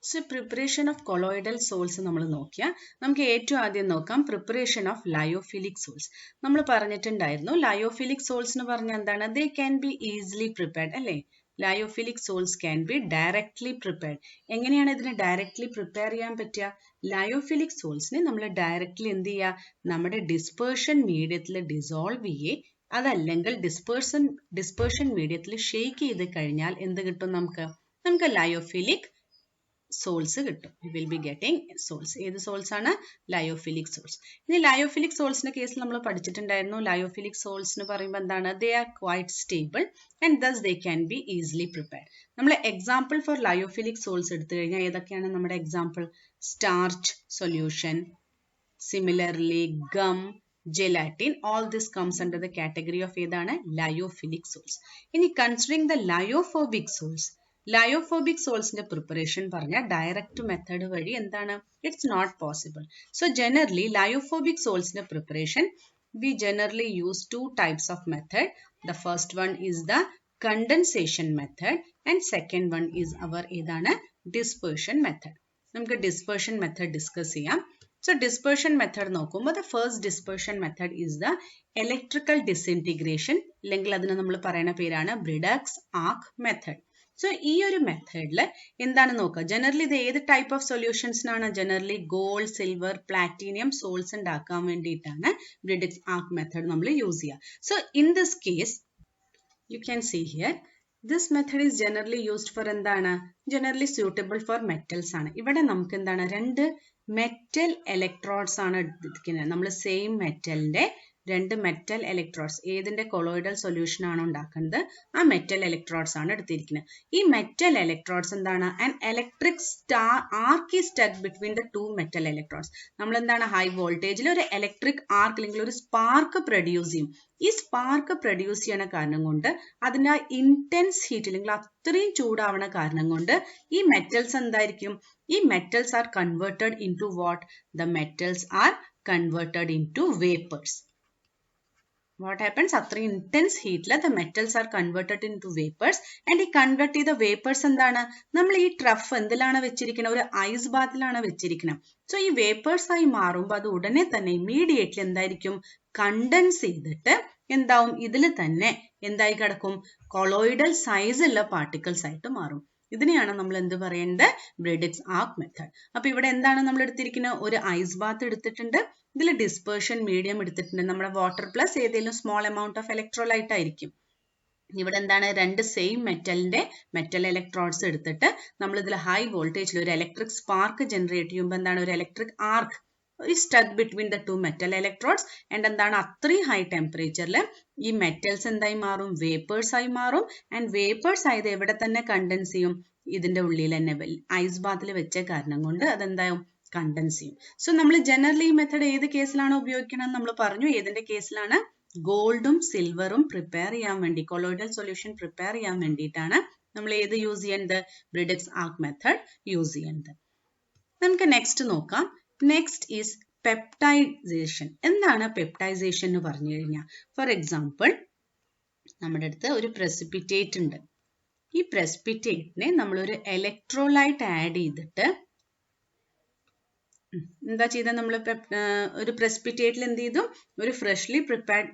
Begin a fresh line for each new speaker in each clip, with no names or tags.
So preparation of colloidal salts നമ്മൾ നോക്കിയാൽ നമുക്ക് ഏറ്റവും ആദ്യം നോക്കാം preparation of lyophilic salts. നമ്മൾ പറഞ്ഞിട്ടുണ്ടായിരുന്നു lyophilic salts എന്ന് പറഞ്ഞാൽ എന്താണ്? They can be easily prepared അല്ലേ? Lyophilic salts can be directly prepared. എങ്ങനെയാണ് ഇതിനെ directly prepare ചെയ്യാൻ പറ്റുക? Lyophilic saltsനെ നമ്മൾ directly എന്ത് ചെയ്യുക? നമ്മുടെ dispersion mediumത്തിൽ dissolve ചെയ്യേ അതല്ലെങ്കിൽ dispersion mediumത്തിൽ shake ചെയ്ത് കഴിഞ്ഞാൽ എന്ത് കിട്ടും നമുക്ക്? നമുക്ക് lyophilic salts കിട്ടും. We will be getting salts. ഏത് salts ആണ്? Lyophilic salts. ഇനി lyophilic salts ന്റെ കേസിൽ നമ്മൾ പഠിച്ചിട്ടുണ്ടായിരുന്നു. Lyophilic salts എന്ന് പറയുമ്പോൾ എന്താണ്? They are quite stable and thus they can be easily prepared. നമ്മൾ example for lyophilic salts എടുത്തു കഴിഞ്ഞാൽ ഏതൊക്കെയാണ് നമ്മുടെ example? Starch solution, similarly gum, gelatin, all this comes under the category of ഏതാണ്? Lyophilic salts. ഇനി considering the lyophobic salts, Lyophobic salts in the preparation പറഞ്ഞ direct method വഴി എന്താണ്? It's not possible. So generally lyophobic salts in the preparation we generally use two types of method. The first one is the condensation method and second one is our ഏതാണ്? Dispersion method. നമുക്ക് dispersion method discuss ചെയ്യാം. So dispersion method നോക്കുമ്പോൾ the first dispersion method is the electrical disintegration അല്ലെങ്കിൽ അതിനെ നമ്മൾ പറയുന്ന പേരാണ് Bredik's arc method. So, ഈ ഒരു മെത്തേഡിൽ എന്താണ് നോക്കുക? ജനറലി ഇത് ഏത് ടൈപ്പ് ഓഫ് സൊല്യൂഷൻസിനാണ്? Generally gold, silver, platinum salts ഉണ്ടാക്കാൻ വേണ്ടിയിട്ടാണ് Bredik's arc മെത്തേഡ് നമ്മൾ യൂസ് ചെയ്യുക. So in this case you can see here this method is generally used for എന്താണ്? ജനറലി സ്യൂട്ടബിൾ ഫോർ മെറ്റൽസ് ആണ്. ഇവിടെ നമുക്ക് എന്താണ്? രണ്ട് മെറ്റൽ ഇലക്ട്രോഡ്സ് ആണ് എടുത്തിരിക്കുന്നത്. നമ്മൾ സെയിം മെറ്റലിന്റെ രണ്ട് മെറ്റൽ ഇലക്ട്രോഡ്സ് ഏതിന്റെ കൊളോയിഡൽ സൊല്യൂഷൻ ആണ് ഉണ്ടാക്കുന്നത്? ആ മെറ്റൽ ഇലക്ട്രോഡ്സ് ആണ് എടുത്തിരിക്കുന്നത്. ഈ മെറ്റൽ ഇലക്ട്രോഡ്സ് എന്താണ്? An electric arc is stuck between the two metal electrodes. നമ്മൾ എന്താണ്? ഹൈ വോൾട്ടേജിൽ ഒരു ഇലക്ട്രിക് ആർക്ക് അല്ലെങ്കിൽ ഒരു സ്പാർക്ക് പ്രൊഡ്യൂസ് ചെയ്യും. ഈ സ്പാർക്ക് പ്രൊഡ്യൂസ് ചെയ്യണ കാരണം കൊണ്ട് അതിന്റെ ആ ഇന്റൻസ് ഹീറ്റ് അല്ലെങ്കിൽ അത്രയും ചൂടാവണ കാരണം കൊണ്ട് ഈ മെറ്റൽസ് എന്തായിരിക്കും? ഈ metals are converted into what? The metals are converted into vapours. What happens? അത്ര intense heat the metals are converted into vapors and ഈ convert ചെയ്ത vapors എന്താണ്? നമ്മൾ ഈ ട്രഫ് എന്തിലാണ് വെച്ചിരിക്കുന്നത്? ഒരു ഐസ് ബാത്തിലാണ് വെച്ചിരിക്കുന്നത്. സോ ഈ വേപ്പേഴ്സ് ആയി മാറുമ്പോൾ അത് ഉടനെ തന്നെ ഇമ്മീഡിയറ്റ്ലി എന്തായിരിക്കും? കണ്ടൻസ് ചെയ്തിട്ട് എന്താവും? ഇതിൽ തന്നെ എന്തായി കിടക്കും? കൊളോയിഡൽ സൈസ് ഉള്ള പാർട്ടിക്കിൾസ് ആയിട്ട് മാറും. ഇതിനെയാണ് നമ്മൾ എന്ത് പറയുന്നത്? Bredik's arc method. അപ്പൊ ഇവിടെ എന്താണ് നമ്മൾ എടുത്തിരിക്കുന്നത്? ഒരു ഐസ് ബാത്ത് എടുത്തിട്ടുണ്ട്. ഇതിൽ ഡിസ്പേർഷൻ മീഡിയം എടുത്തിട്ടുണ്ട്. നമ്മുടെ വാട്ടർ പ്ലസ് ഏതെങ്കിലും സ്മോൾ എമൗണ്ട് ഓഫ് ഇലക്ട്രോലൈറ്റ് ആയിരിക്കും. ഇവിടെ എന്താണ്? രണ്ട് സെയിം മെറ്റലിന്റെ മെറ്റൽ ഇലക്ട്രോഡ്സ് എടുത്തിട്ട് നമ്മൾ ഇതിൽ ഹൈ വോൾട്ടേജിൽ ഒരു ഇലക്ട്രിക് സ്പാർക്ക് ജനറേറ്റ് ചെയ്യുമ്പോൾ എന്താണ്? ഒരു electric arc stuck between the two metal electrodes and എന്താണ്? അത്രയും ഹൈ ടെമ്പറേച്ചറിൽ ഈ മെറ്റൽസ് എന്തായി മാറും? വേപ്പേഴ്സ് ആയി മാറും. ആൻഡ് വേപ്പേഴ്സ് ആയത് എവിടെ തന്നെ കണ്ടൻസ് ചെയ്യും? ഇതിന്റെ ഉള്ളിൽ തന്നെ ഐസ് ബാത്തിൽ വെച്ച കാരണം കൊണ്ട് അതെന്തായും? കണ്ടൻസ് ചെയ്യും. സോ നമ്മൾ ജനറലി ഈ മെത്തേഡ് ഏത് കേസിലാണ് ഉപയോഗിക്കണം നമ്മൾ പറഞ്ഞു? ഏതിന്റെ കേസിലാണ്? ഗോൾഡും സിൽവറും പ്രിപ്പയർ ചെയ്യാൻ വേണ്ടി, കൊളോയിഡൽ സൊല്യൂഷൻ പ്രിപ്പയർ ചെയ്യാൻ വേണ്ടിയിട്ടാണ് നമ്മൾ ഏത് യൂസ് ചെയ്യുന്നത്? Bredik's arc മെത്തേഡ് യൂസ് ചെയ്യുന്നത്. നമുക്ക് നെക്സ്റ്റ് നോക്കാം. Next is peptisation. എന്താണ് പെപ്റ്റൈസേഷൻ എന്ന് പറഞ്ഞു കഴിഞ്ഞാൽ? ഫോർ എക്സാമ്പിൾ നമ്മുടെ അടുത്ത് ഒരു പ്രസിപ്പിറ്റേറ്റ് ഉണ്ട്. ഈ പ്രസിപ്പിറ്റേറ്റിനെ നമ്മളൊരു ഇലക്ട്രോലൈറ്റ് ആഡ് ചെയ്തിട്ട് എന്താ ചെയ്ത? നമ്മൾ ഒരു പ്രസിപ്പിറ്റേറ്റിൽ എന്ത് ചെയ്തു? ഒരു ഫ്രഷ്ലി പ്രിപ്പയർഡ്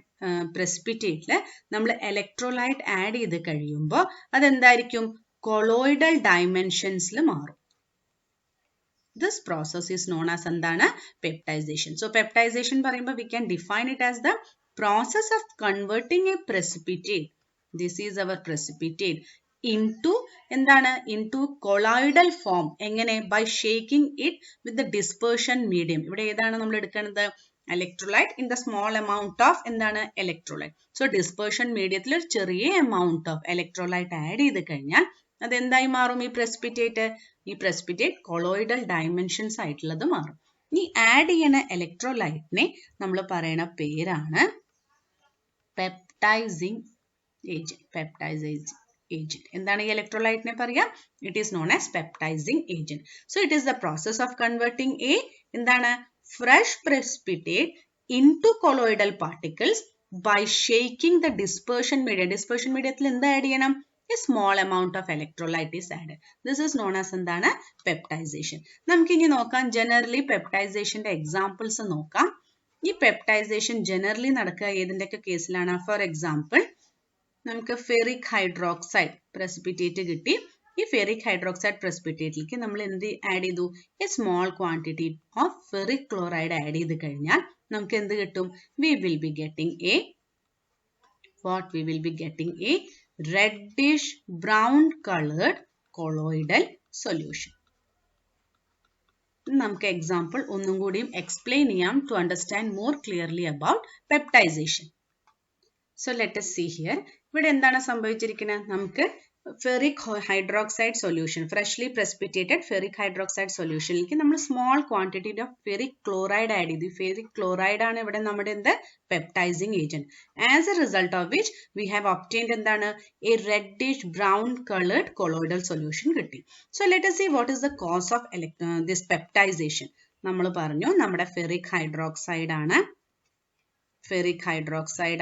പ്രസിപ്പിറ്റേറ്റിൽ നമ്മൾ ഇലക്ട്രോലൈറ്റ് ആഡ് ചെയ്ത് കഴിയുമ്പോൾ അതെന്തായിരിക്കും? കൊളോയിഡൽ ഡയമെൻഷൻസിൽ മാറും. This process is known as എന്താണ്? Peptization. So peptization പറയുമ്പോൾ we can define it as the process of converting a precipitate. This is our precipitate into എന്താണ്? Into colloidal form. എങ്ങനെ? By shaking it with the dispersion medium. ഇവിടെ ഏതാണ് നമ്മൾ എടുക്കുന്നത്? Electrolyte in the small amount of എന്താണ്? Electrolyte. So dispersion mediumത്തിൽ ഒരു ചെറിയ amount of electrolyte add ചെയ്ത് കഴിഞ്ഞാൽ അതെന്തായി മാറും? ഈ പ്രസിപ്പിറ്റേറ്റ് കൊളോയിഡൽ ഡയമെൻഷൻസ് ആയിട്ടുള്ളത് മാറും. ഈ ആഡ് ചെയ്യണ ഇലക്ട്രോലൈറ്റിനെ നമ്മൾ പറയണ പേരാണ് പെപ്റ്റൈസിങ് ഏജന്റ്. എന്താണ് ഈ ഇലക്ട്രോലൈറ്റിനെ പറയാ? It is known as peptizing agent. So it is the process of converting എന്താണ്? Fresh precipitate into colloidal particles by shaking the dispersion medium. Dispersion medium എന്ത് ആഡ് ചെയ്യണം? a small amount of electrolyte is added. This is known as എന്താണ് peptization. നമുക്ക് ഇനി നോക്കാം generally peptization examples നോക്കാം. ഈ peptization generally നടക്കുക ഏതിന്റെയൊക്കെ കേസിലാണ്? For example, നമുക്ക് ferric hydroxide precipitate കിട്ടി. ഈ ferric hydroxide precipitateലേക്ക് നമ്മൾ എന്ത് ആഡ് ചെയ്തു? A small quantity of ferric chloride add ചെയ്ത് കഴിഞ്ഞാൽ നമുക്ക് എന്ത് കിട്ടും? We will be getting a reddish brown colored colloidal solution. നമുക്ക് example ഒന്നും കൂടിയും explain ചെയ്യാം to understand more clearly about peptization. So let us see here. ഇവിടെ എന്താണ് സംഭവിച്ചിരിക്കുന്നത്? നമുക്ക് ferric hydroxide solution, freshly precipitated ferric hydroxide solution ലേക്ക് നമ്മൾ small quantity of ferric chloride add ചെയ്തു. Ferric chloride ആണ് ഇവിടെ നമ്മുടെ എന്ത് peptizing agent. As a result of which we have obtained എന്താണ് a reddish brown colored colloidal solution കിട്ടി. So let us see what is the cause of this peptization. നമ്മൾ പറഞ്ഞു നമ്മുടെ ferric hydroxide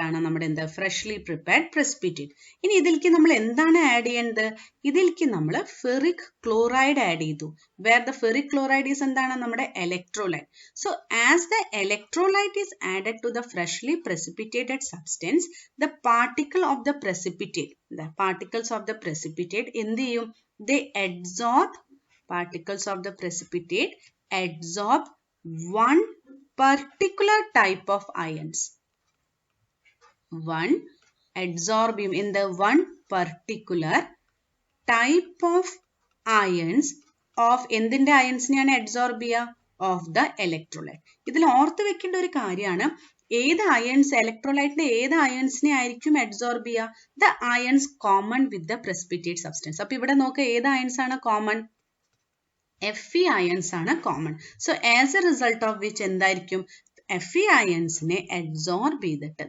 ആണ് നമ്മുടെ എന്താ freshly prepared precipitate. ഇനി ഇതിലേക്ക് നമ്മൾ എന്താണ് ആഡ് ചെയ്യേണ്ടത്? ഇതിലേക്ക് നമ്മൾ ferric chloride ആഡ് ചെയ്തു. Where the ferric chloride is എന്താണ് നമ്മുടെ electrolyte. So as the electrolyte is added to the freshly precipitated substance, the particles of the precipitate എന്ത് ചെയ്യും? They absorb one particular type of ions. One particular type of ions of എന്തിന്റെ ionsനെയാണ് absorb ചെയ്യുക? Of the electrolyte. ഇതിൽ ഓർത്ത് വെക്കേണ്ട ഒരു കാര്യമാണ് ഏത് ions electrolyte ഏത് ionsനെ ആയിരിക്കും absorb ചെയ്യുക? The ions common with the precipitate substance. അപ്പോൾ ഇവിടെ നോക്കുക ഏത് ions ആണ് common? Fe ions ആണ് common. So as a result of which എന്തായിരിക്കും? Fe ionsനെ absorb ചെയ്തിട്ട്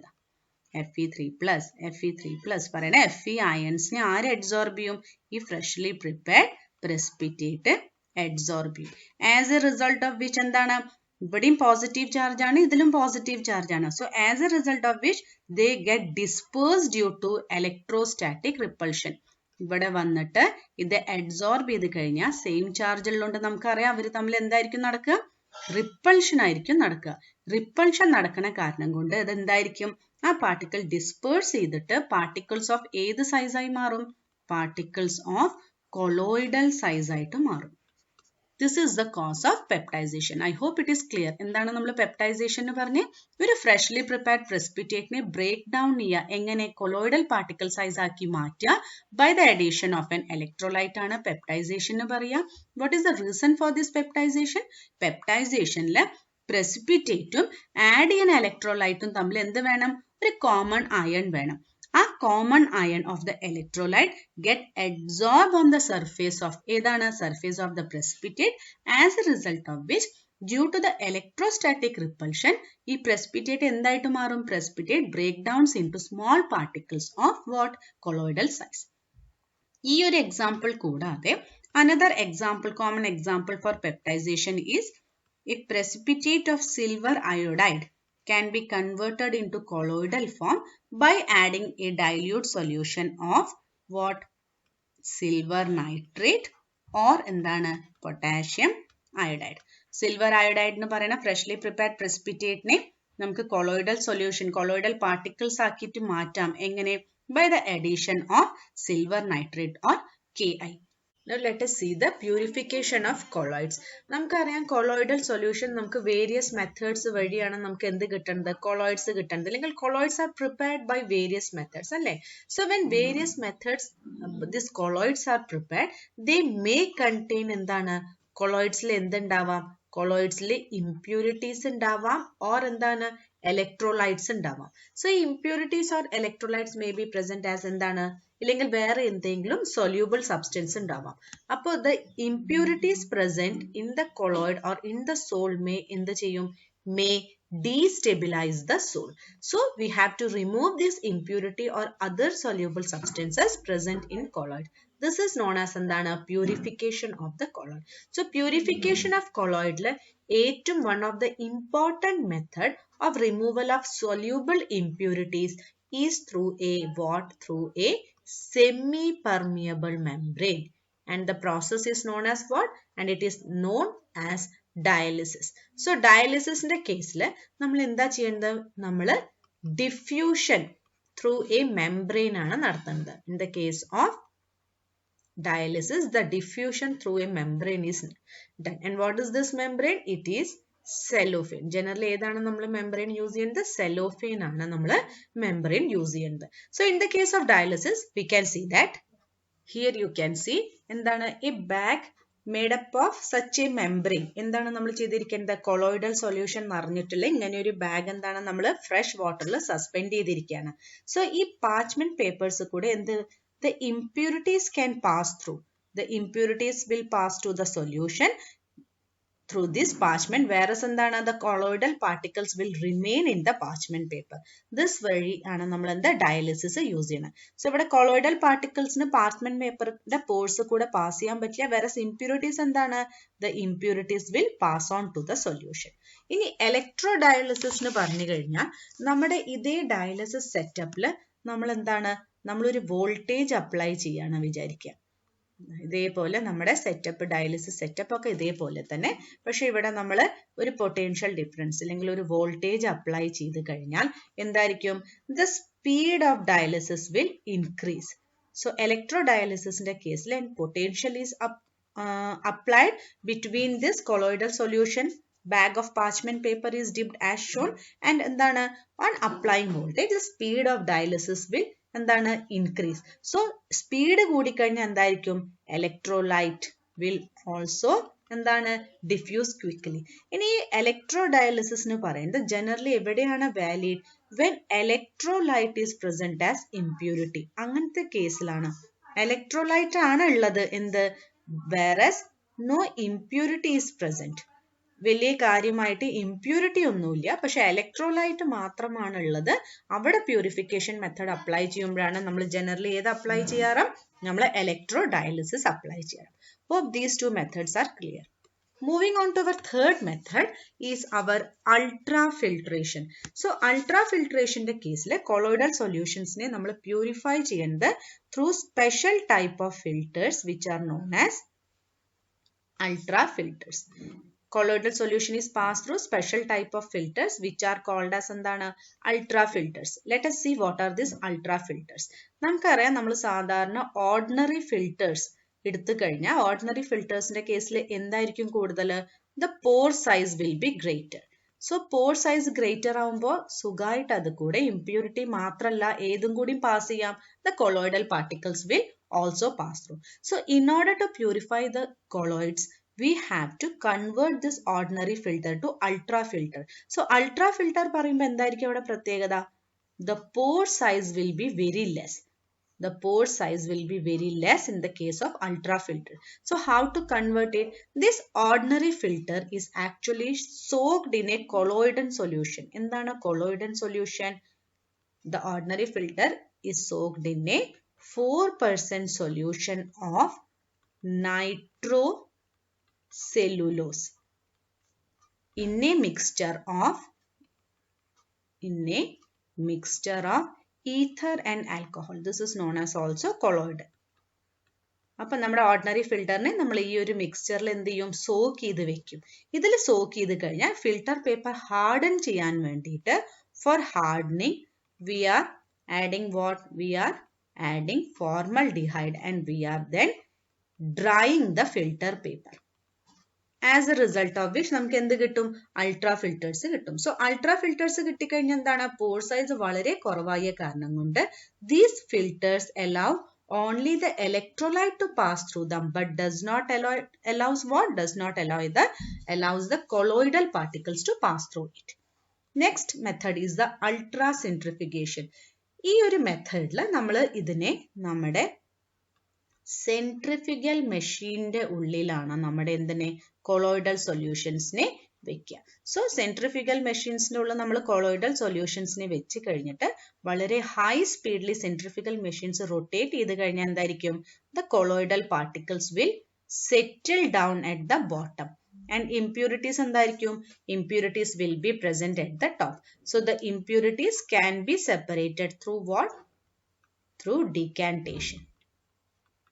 Fe3+ പറയുന്ന Fe ionsനെ ആര് absorb ചെയ്യും? ഈ freshly prepared precipitate absorb ചെയ്യും. As a result of which എന്താണ്? ഇവിടെയും പോസിറ്റീവ് ചാർജ് ആണ്, ഇതിലും പോസിറ്റീവ് ചാർജ് ആണ്. So as a result of which they get dispersed due to electrostatic repulsion. ഇവിടെ വന്നിട്ട് ഇത് absorb ചെയ്ത് കഴിഞ്ഞാൽ സെയിം ചാർജ് ഉള്ളതുകൊണ്ട് നമുക്കറിയാം അവർ തമ്മിൽ എന്തായിരിക്കും നടക്കുക? റിപ്പൾഷൻ ആയിരിക്കും നടക്കുക. റിപ്പൾഷൻ നടക്കുന്ന കാരണം കൊണ്ട് ഇത് എന്തായിരിക്കും? ആ പാർട്ടിക്കിൾ ഡിസ്പേഴ്സ് ചെയ്തിട്ട് പാർട്ടിക്കിൾസ് ഓഫ് ഏത് സൈസായി മാറും? പാർട്ടിക്കിൾസ് ഓഫ് കൊളോയിഡൽ സൈസ് ആയിട്ട് മാറും. This is the cause of peptization. I hope it is clear. എന്താണ് നമ്മൾ peptization എന്ന് പറഞ്ഞേ? ഒരു freshly prepared precipitateനെ break down ചെയ്യുക. എങ്ങനെ? കൊളോയിഡൽ പാർട്ടിക്കിൾ സൈസ് ആക്കി മാറ്റുക by the addition of an electrolyte ആണ് peptization എന്ന് പറയുക. What is the reason for this peptization? Peptizationൽ precipitateും add ചെയ്യുന്ന electrolyteും തമ്മിൽ എന്ത് വേണം? ഒരു common ion വേണം. A common ion of the electrolyte get absorbed on the surface of the precipitate, as a result of which due to the electrostatic repulsion ഈ precipitate എന്തായിട്ട് മാറും? Precipitate breakdowns into small particles of what? Colloidal size. ഈ ഒരു example കൂടാതെ another example, common example for peptization is a precipitate of silver iodide can be converted into colloidal form by adding a dilute solution of what? Silver nitrate or എന്താണ്? Potassium iodide. Silver iodide എന്ന് പറയുന്ന freshly prepared precipitate നെ നമുക്ക് colloidal solution, colloidal particles ആക്കിയിട്ട് മാറ്റാം. എങ്ങനെ? By the addition of silver nitrate or Ki. Now let us see the purification of colloids. നമുക്കറിയാം colloidal solution നമുക്ക് various methods വഴിയാണ് നമുക്ക് എന്ത് കിട്ടുന്നത്? colloids കിട്ടുന്നത്. അല്ലെങ്കിൽ colloids are prepared by various methods അല്ലേ? So when various methods these colloids are prepared, they may contain എന്താണ്? colloidsൽ എന്തുണ്ടാവാം? colloidsൽ impurities ഉണ്ടാവാം or എന്താണ്? electrolytes ഉണ്ടാവാം. So impurities or electrolytes may be present as എന്താണ്? ഇല്ലെങ്കിൽ വേറെ എന്തെങ്കിലും soluble substance ഉണ്ടാവാം. അപ്പോൾ the impurities present in the colloid or in the sole may എന്ത് ചെയ്യും? May destabilize the sole. So we have to remove this impurity or other soluble substances present in colloid. This is known as എന്താണ്? Purification of the colloid. So purification of colloid ഏറ്റവും one of the important method of removal of soluble impurities is through a what? Through a semi-permeable membrane. And the process is known as what? And it is known as dialysis. So dialysis in the case, നമ്മൾ എന്താ ചെയ്യേണ്ടത്? നമ്മൾ diffusion through a membrane ആണ് നടത്തുന്നത്. In the case of dialysis, the diffusion through a membrane is done. And what is this membrane? It is cellophane. Generally, ഏതാണ് നമ്മൾ membrane use ചെയ്യുന്നത്? Cellophane ആണ് നമ്മൾ membrane use ചെയ്യുന്നത്. So in the case of dialysis, we can see that here you can see എന്താണ് a bag made up of such a membrane. എന്താണ് നമ്മൾ ചെയ്തിരിക്കുന്നത്? കൊളോയിഡൽ സൊല്യൂഷൻ നിറഞ്ഞിട്ടുള്ള ഇങ്ങനെ ഒരു ബാഗ് എന്താണ് നമ്മൾ ഫ്രഷ് വാട്ടറിൽ സസ്പെൻഡ് ചെയ്തിരിക്കുകയാണ്. സോ ഈ പാച്ച്മെന്റ് പേപ്പേഴ്സ് കൂടെ എന്ത് the impurities can pass through. The impurities will pass to the solution through this parchment, whereas എന്താണ് the colloidal particles will remain in the parchment paper. This വഴി ആണ് നമ്മൾ എന്താ ഡയാലിസിസ് യൂസ് ചെയ്യുന്നത്. So ഇവിടെ colloidal പാർട്ടിക്കിൾസിന് parchment പേപ്പറിന്റെ pores കൂടെ pass ചെയ്യാൻ പറ്റില്ല. whereas impurities എന്താണ്? The impurities will pass on to the solution. ഇനി ഇലക്ട്രോ ഡയാലിസിസിന് പറഞ്ഞു കഴിഞ്ഞാൽ നമ്മുടെ ഇതേ ഡയാലിസിസ് സെറ്റപ്പിൽ നമ്മൾ എന്താണ് നമ്മളൊരു വോൾട്ടേജ് അപ്ലൈ ചെയ്യാണ് വിചാരിക്കുക. ഇതേപോലെ നമ്മുടെ സെറ്റപ്പ് ഡയാലിസിസ് സെറ്റപ്പ് ഒക്കെ ഇതേപോലെ തന്നെ. പക്ഷെ ഇവിടെ നമ്മൾ ഒരു പൊട്ടൻഷ്യൽ ഡിഫറൻസ് അല്ലെങ്കിൽ ഒരു വോൾട്ടേജ് അപ്ലൈ ചെയ്ത് കഴിഞ്ഞാൽ എന്തായിരിക്കും? The speed of dialysis will increase. So electro ഡയാലിസിസിന്റെ കേസിൽ potential is applied between this colloidal solution, bag of parchment paper is dipped as shown, and എന്താണ് on applying voltage the speed of dialysis will എന്താണ് increase. So speed കൂടിക്കഴിഞ്ഞാൽ എന്തായിരിക്കും? Electrolyte will also എന്താണ് diffuse quickly. ഇനി electro ഡയാലിസിസിന് പറയുന്നത് generally എവിടെയാണ് valid? when electrolyte is present as impurity. അങ്ങനത്തെ കേസിലാണ് ഇലക്ട്രോലൈറ്റ് ആണ് ഉള്ളത് എന്ത്? whereas no impurity is present. വലിയ കാര്യമായിട്ട് ഇംപ്യൂരിറ്റി ഒന്നുമില്ല, പക്ഷെ ഇലക്ട്രോലൈറ്റ് മാത്രമാണ് ഉള്ളത്. അവിടെ പ്യൂരിഫിക്കേഷൻ മെത്തേഡ് അപ്ലൈ ചെയ്യുമ്പോഴാണ് നമ്മൾ ജനറലി ഏത് അപ്ലൈ ചെയ്യാറ്? നമ്മൾ ഇലക്ട്രോ ഡയാലിസിസ് അപ്ലൈ ചെയ്യാറ്. Hope these two methods are clear. Moving on to our third method is our ultrafiltration. So ultrafiltration ന്റെ കേസിൽ colloidal solutionsനെ നമ്മൾ പ്യൂരിഫൈ ചെയ്യുന്നത് through special type of filters which are known as ultrafilters. Colloidal solution is passed through special type of filters which are called as എന്താണ്? ultrafilters. Let us see what are these ultrafilters. നമുക്കറിയാം നമ്മൾ സാധാരണ ordinary filters എടുത്തു കഴിഞ്ഞാൽ ordinary ഫിൽറ്റേഴ്സിന്റെ കേസിൽ എന്തായിരിക്കും കൂടുതൽ? The pore size will be greater. So pore size greater ആവുമ്പോൾ സുഖമായിട്ട് അത് കൂടെ ഇംപ്യൂരിറ്റി മാത്രമല്ല ഏതും കൂടി പാസ് ചെയ്യാം. The colloidal particles will also pass through. So in order to purify the colloids we have to convert this ordinary filter to ultra filter. So ultra filter പറയുമ്പോൾ എന്തായിരിക്കും അവിടെ പ്രത്യേകത? The pore size will be very less. The pore size will be very less in the case of ultrafilter. So how to convert it? This ordinary filter is actually soaked in a colloidal solution. എന്താണ് colloidal solution? The ordinary filter is soaked in a 4% solution of nitrocellulose in a mixture of ether and alcohol. This is known as also colloid. അപ്പോൾ നമ്മുടെ ordinary ഫിൽറ്ററിനെ നമ്മൾ ഈ ഒരു മിക്സ്ചറിൽ എന്ത് ചെയ്യും? Soak ചെയ്ത് വെക്കും. ഇതിൽ സോക്ക് ചെയ്ത് കഴിഞ്ഞാൽ ഫിൽറ്റർ പേപ്പർ ഹാർഡൻ ചെയ്യാൻ വേണ്ടിയിട്ട് for hardening we are adding what? We are adding formaldehyde and we are then drying the filter paper. As a result of which നമുക്ക് എന്ത് കിട്ടും? അൾട്രാ ഫിൽറ്റേഴ്സ് കിട്ടും. സോ അൾട്രാ ഫിൽറ്റേഴ്സ് കിട്ടിക്കഴിഞ്ഞാൽ എന്താണ്? Pore size വളരെ കുറവായ കാരണം കൊണ്ട് these filters allow only the electrolyte to pass through them but does not allows the colloidal particles to pass through it. Next method is the ultracentrifugation. ഈ ഒരു മെത്തേഡിൽ നമ്മൾ ഇതിനെ നമ്മുടെ സെൻട്രിഫ്യൂഗൽ മെഷീന്റെ ഉള്ളിലാണ് നമ്മുടെ എന്തിനെ? കൊളോയിഡൽ സൊല്യൂഷൻസിനെ വെക്കുക. സോ സെൻട്രിഫ്യൂഗൽ മെഷീൻസിന്റെ ഉള്ളിൽ നമ്മൾ കൊളോയിഡൽ സൊല്യൂഷൻസിനെ വെച്ച് കഴിഞ്ഞിട്ട് വളരെ ഹൈ സ്പീഡിൽ സെൻട്രിഫ്യൂഗൽ മെഷീൻസ് റൊട്ടേറ്റ് ചെയ്ത് കഴിഞ്ഞാൽ എന്തായിരിക്കും? The colloidal particles will settle down at the bottom. And impurities എന്തായിരിക്കും? Impurities will be present at the top. So the impurities can be separated through what? through decantation.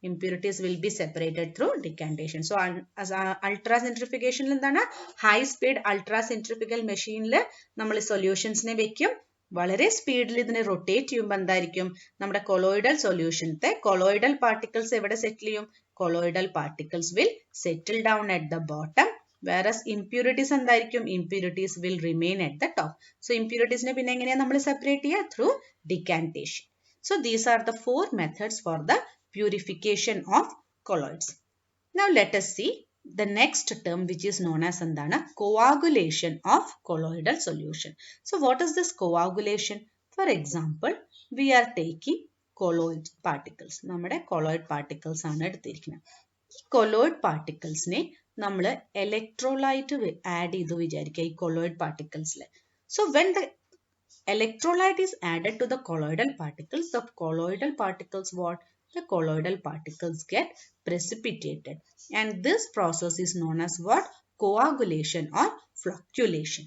Impurities will be separated through decantation. So as ultracentrifugation എന്താണ് high speed ultracentrifugal machine നമ്മൾ സൊല്യൂഷൻസിനെ വെക്കും. വളരെ സ്പീഡിൽ ഇതിനെ rotate ചെയ്യുമ്പോൾ എന്തായിരിക്കും നമ്മുടെ colloidal സൊല്യൂഷനത്തെ colloidal particles എവിടെ സെറ്റിൽ ചെയ്യും? Colloidal particles will settle down at the bottom. whereas impurities എന്തായിരിക്കും? impurities will remain at the top. so impuritiesനെ പിന്നെ എങ്ങനെയാണ് നമ്മൾ സെപ്പറേറ്റ് ചെയ്യുക? through decantation. so these are the 4 methods for the purification of colloids. Now let us see the next term which is known as endana coagulation of colloidal solution. So what is this coagulation? For example, we are taking colloid particles. നമ്മുടെ colloid particles ആണ് എടുത്തിരിക്കുന്നത്. ഈ colloid particles നെ നമ്മൾ electrolyte add ചെയ്തു വിചാരിക്കുക ഈ colloid particles ൽ. So when the electrolyte is added to the colloidal particles, the colloidal particles what? The colloidal particles get precipitated, and this process is known as what? Coagulation or flocculation.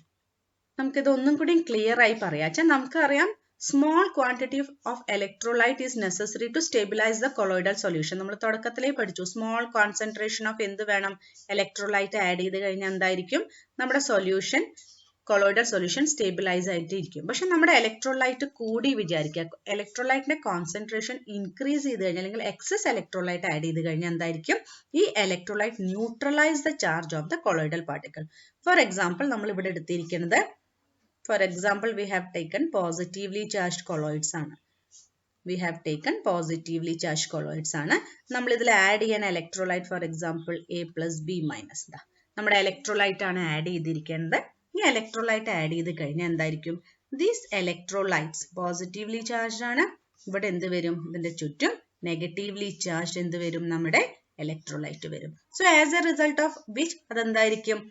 നമുക്ക് ഇത് ഒന്നും കൂടി clear ആയി പറയാച്ചാൽ നമുക്കറിയാം small quantity of electrolyte is necessary to stabilize the colloidal solution. നമ്മൾ തുടക്കത്തിലേ പഠിച്ചു small concentration of എന്ത് വേണം? electrolyte add ചെയ്ത് കഴിഞ്ഞാൽ എന്തായിരിക്കും നമ്മുടെ സൊല്യൂഷൻ കൊളോയിഡൽ സൊല്യൂഷൻ സ്റ്റേബിലൈസ് ആയിട്ട് ഇരിക്കും. പക്ഷെ നമ്മുടെ ഇലക്ട്രോലൈറ്റ് കൂടി വിചാരിക്കുക, ഇലക്ട്രോലൈറ്റിന്റെ കോൺസെൻട്രേഷൻ ഇൻക്രീസ് ചെയ്ത് കഴിഞ്ഞാൽ അല്ലെങ്കിൽ എക്സസ് ഇലക്ട്രോലൈറ്റ് ആഡ് ചെയ്ത് കഴിഞ്ഞാൽ എന്തായിരിക്കും ഈ electrolyte neutralise the charge of the colloidal particle. For example നമ്മൾ ഇവിടെ എടുത്തിരിക്കുന്നത് we have taken positively charged colloids ആണ്. we have taken positively charged colloids ആണ്. നമ്മൾ ഇതിൽ ആഡ് ചെയ്യാൻ electrolyte for example A plus B minus നമ്മുടെ ഇലക്ട്രോലൈറ്റ് ആണ് ആഡ് ചെയ്തിരിക്കുന്നത്. ഈ ഇലക്ട്രോലൈറ്റ് ആഡ് ചെയ്ത് കഴിഞ്ഞാൽ എന്തായിരിക്കും ദീസ് ഇലക്ട്രോലൈറ്റ്സ് പോസിറ്റീവ്ലി ചാർജ്ഡ് ആണ്. ഇവിടെ എന്ത് വരും? ഇതിന്റെ ചുറ്റും നെഗറ്റീവ്ലി ചാർജ്ഡ് എന്ത് വരും? നമ്മുടെ ഇലക്ട്രോലൈറ്റ് വരും. So as a result of which അതെന്തായിരിക്കും?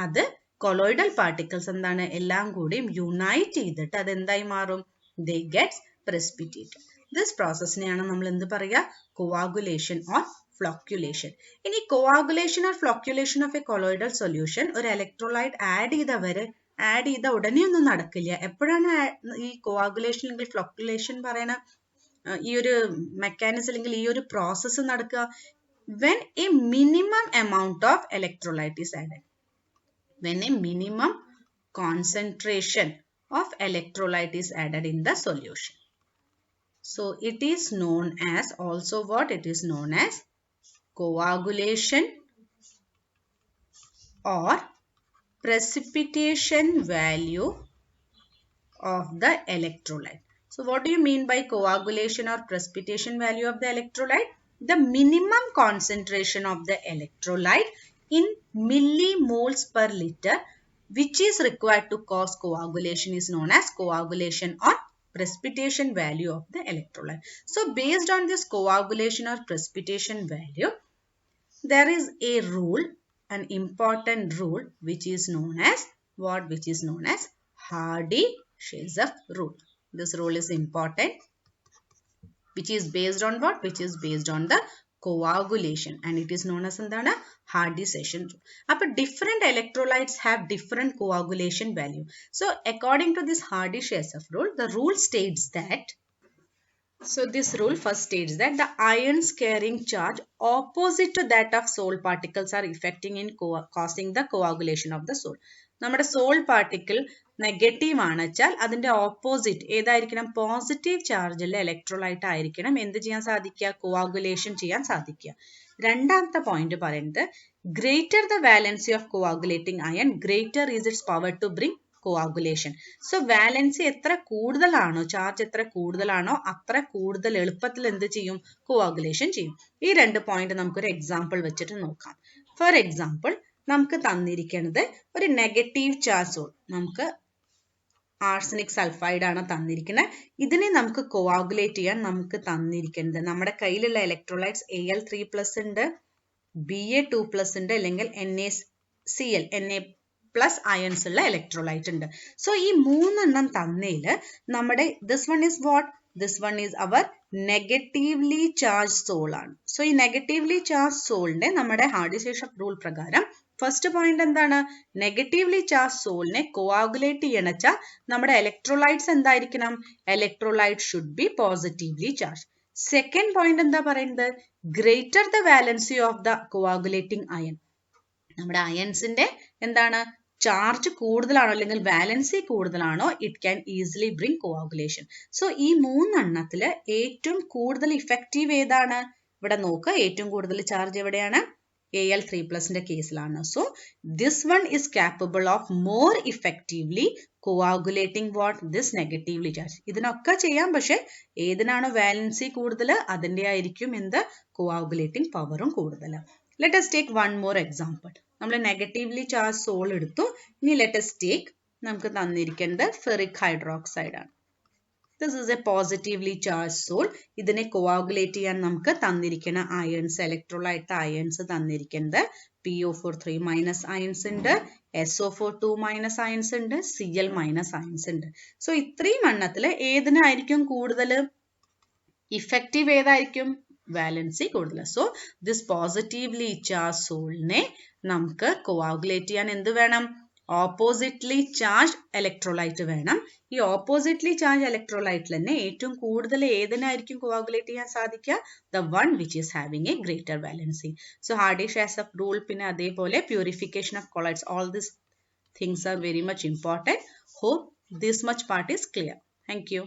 അത് കൊളോയിഡൽ പാർട്ടിക്കിൾസ് എന്താണ് എല്ലാം കൂടിയും യുണൈറ്റ് ചെയ്തിട്ട് അത് എന്തായി മാറും? ദേ ഗെറ്റ്സ് precipitate. This പ്രോസസ്സിനെയാണ് നമ്മൾ എന്ത് പറയുക? coagulation or flocculation. ഇനി coagulation or flocculation of a colloidal solution ഒരു ഇലക്ട്രോലൈറ്റ് ആഡ് ചെയ്ത ഉടനെ ഒന്നും നടക്കില്ല. എപ്പോഴാണ് ഈ coagulation അല്ലെങ്കിൽ flocculation പറയുന്ന ഈ ഒരു മെക്കാനിസം അല്ലെങ്കിൽ ഈ ഒരു പ്രോസസ്സ് നടക്കുക? when a minimum amount of electrolyte is added. when a minimum concentration of electrolyte is added in the solution. So it is known as also what? It is known as coagulation or precipitation value of the electrolyte. So what do you mean by coagulation or precipitation value of the electrolyte? The minimum concentration of the electrolyte in millimoles per liter which is required to cause coagulation is known as coagulation or precipitation value of the electrolyte. So based on this coagulation or precipitation value, there is a rule, an important rule which is known as what? Which is known as Hardy-Shafer rule. This rule is important, which is based on what? Which is based on the coagulation, and it is known as endana Hardy-Shafer rule. Appo different electrolytes have different coagulation value. So according to this Hardy-Shafer rule, the rule states that this rule first states that the ions carrying charge opposite to that of Sol particles are effecting in causing the coagulation of the Sol. നമ്മുടെ Sol particle negative ആണെച്ചാൽ അതിന്റെ opposite ഏതായിരിക്കണം? Positive ചാർജുള്ള electrolyte ആയിരിക്കണം എന്ത് ചെയ്യാൻ സാധിക്കുക? കോആഗുലേഷൻ ചെയ്യാൻ സാധിക്കുക. രണ്ടാമത്തെ പോയിന്റ് പറയുന്നത് greater the valency of coagulating ion greater is its power to bring coagulation. So valency എത്ര കൂടുതലാണോ, ചാർജ് എത്ര കൂടുതലാണോ അത്ര കൂടുതൽ എളുപ്പത്തിൽ എന്ത് ചെയ്യും? കോആഗുലേഷൻ ചെയ്യും. ഈ രണ്ട് പോയിന്റ് നമുക്കൊരു എക്സാമ്പിൾ വെച്ചിട്ട് നോക്കാം. ഫോർ എക്സാമ്പിൾ നമുക്ക് തന്നിരിക്കുന്നത് ഒരു നെഗറ്റീവ് ചാർജ് സോൾ, നമുക്ക് ആർസനിക് സൾഫൈഡ് ആണ് തന്നിരിക്കുന്നത്. ഇതിനെ നമുക്ക് കോആഗുലേറ്റ് ചെയ്യാൻ നമുക്ക് തന്നിരിക്കുന്നത് നമ്മുടെ കയ്യിലുള്ള ഇലക്ട്രോലൈറ്റ്സ് Al3+ ഉണ്ട്, Ba2+ ഉണ്ട്, അല്ലെങ്കിൽ NaCl Na+ അയൺസ് ഉള്ള ഇലക്ട്രോലൈറ്റ് ഉണ്ട്. സോ ഈ മൂന്നെണ്ണം തന്നതിൽ നമ്മുടെ this one is what? This one is our negatively charge sol ആണ്. സോ ഈ നെഗറ്റീവ്ലി ചാർജ് സോളിന്റെ നമ്മുടെ Hardy-Shafer റൂൾ പ്രകാരം ഫസ്റ്റ് പോയിന്റ് എന്താണ്? നെഗറ്റീവ്ലി ചാർജ് സോളിനെ കോആഗുലേറ്റ് ചെയ്യണച്ചാൽ നമ്മുടെ ഇലക്ട്രോലൈറ്റ്സ് എന്തായിരിക്കണം? Electrolyte should be positively charge. Second point എന്താ പറയുന്നത്? Greater the valency of the coagulating ion. നമ്മുടെ അയൺസിന്റെ എന്താണ് ചാർജ് കൂടുതലാണോ അല്ലെങ്കിൽ വാലൻസി കൂടുതലാണോ, it can easily bring coagulation. So ഈ മൂന്നെണ്ണത്തില് ഏറ്റവും കൂടുതൽ ഇഫക്റ്റീവ് ഏതാണ്? ഇവിടെ നോക്കുക, ഏറ്റവും കൂടുതൽ ചാർജ് എവിടെയാണ്? Al3+ന്റെ കേസിലാണ്. So this one is capable of more effectively coagulating what? This negatively charge. ഇതിനൊക്കെ ചെയ്യാം, പക്ഷെ ഏതിനാണോ വാലൻസി കൂടുതൽ അതിന്റെ ആയിരിക്കും എന്ത് കോആഗുലേറ്റിംഗ് പവറും കൂടുതൽ. Let us take one more example. നമ്മൾ നെഗറ്റീവ്ലി ചാർജ് സോൾ എടുത്തു. ഇനി ലെറ്റ് us take, നമുക്ക് തന്നിരിക്കുന്നത് ഫെറിക് ഹൈഡ്രോക്സൈഡ് ആണ്. This is a positively charge sol. ഇതിനെ കോആഗുലേറ്റ് ചെയ്യാൻ നമുക്ക് തന്നിരിക്കുന്ന അയൺസ്, ഇലക്ട്രോലൈറ്റ് അയൺസ് തന്നിരിക്കുന്നത് PO4 3- അയൺസ് ഉണ്ട്, SO4 2- അയൺസ് ഉണ്ട്, Cl- അയൺസ് ഉണ്ട്. സോ ഇത്രയും എണ്ണത്തില് ഏതിനായിരിക്കും കൂടുതൽ ഇഫക്റ്റീവ്? ഏതായിരിക്കും? വാലൻസി കൂടുതൽ. സോ ദിസ് പോസിറ്റീവ്ലി ചാർജ് സോളിനെ നമുക്ക് കോആഗുലേറ്റ് ചെയ്യാൻ എന്ത് വേണം? ഓപ്പോസിറ്റ്ലി ചാർജ് ഇലക്ട്രോലൈറ്റ് വേണം. ഈ ഓപ്പോസിറ്റ്ലി ചാർജ് ഇലക്ട്രോലൈറ്റിൽ തന്നെ ഏറ്റവും കൂടുതൽ ഏതിനായിരിക്കും കോആഗുലേറ്റ് ചെയ്യാൻ സാധിക്കുക? The one which is having a greater valency. So Hardy Schulze rule, പിന്നെ അതേപോലെ purification of colloids, all this things are very much important. Hope this much part is clear. Thank you.